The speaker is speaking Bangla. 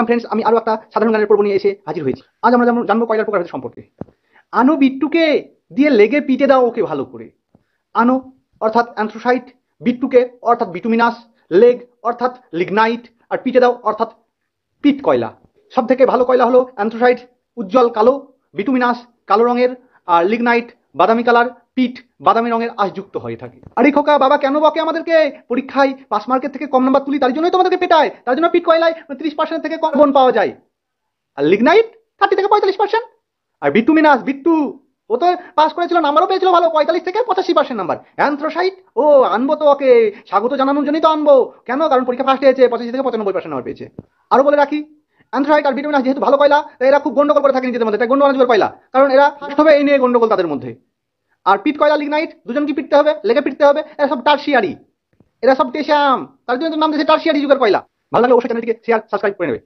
ফ্রেন্ডস, আমি আরো একটা সাধারণ জ্ঞানের পর্ব নিয়ে এসে হাজির হয়েছি। আজ আমরা জানবো কয়লার প্রকারভেদ সম্পর্কে। আনো বিট্টুকে দিয়ে লেগে পিটে দাও ওকে ভালো করে। আনো অর্থাৎ অ্যান্থ্রোসাইট, বিট্টুকে অর্থাৎ বিটুমিনাস, লেগ অর্থাৎ লিগনাইট, আর পিটে দাও অর্থাৎ পিট কয়লা। সব থেকে ভালো কয়লা হলো অ্যান্থ্রোসাইট, উজ্জ্বল কালো, বিটুমিনাস কালো রঙের, আর লিগনাইট বাদামি কালার, পিট বাদামি রঙের আঁশযুক্ত হয়ে থাকে। আরে খোকা, বাবা কেন বকে আমাদেরকে? পরীক্ষায় পাস মার্কের থেকে কম নাম্বার তুলি, তার জন্যই তো আমাদেরকে পেটায়। তার জন্য পিট কয়লায় 30% থেকে কম বোন পাওয়া যায়, আর লিগনাইট 30 থেকে 45%। আর বিটুমিনাস বিট্টু, ও তো পাস করেছিল, নাম্বারও পেয়েছিল ভালো, 45 থেকে 85% নাম্বার। অ্যান্থ্রোসাইট, ও আনবো তো ওকে, স্বাগত জানানোর জন্যই তো আনবো। কেন? কারণ পরীক্ষা ফার্স্ট হয়েছে, 85 থেকে 95% নাম্বার পেয়েছে। আরো বলে রাখি, অ্যান্থ্রোসাইট আর বিটুমিনাস যেহেতু ভালো কয়লা, তাই এরা খুব গন্ডগোল করে থাকে নিজেদের মধ্যে, তাই গন্ডগোল যুগের কয়লা, কারণ এরা ফার্স্ট হবে এই নিয়ে গন্ডগোল তাদের মধ্যে। আর পিট কয়লা লিগনাইট দুজনকে পিটতে হবে, লেগে পিটতে হবে, এরা সব টারশিয়ারি, এরা সব টেসাম, তার জন্য তো নাম দিয়েছে টারশিয়ারি যুগের কয়লা। ভালো লাগলে অবশ্যই চ্যানেলটিকে শেয়ার সাবস্ক্রাইব করে নেবে।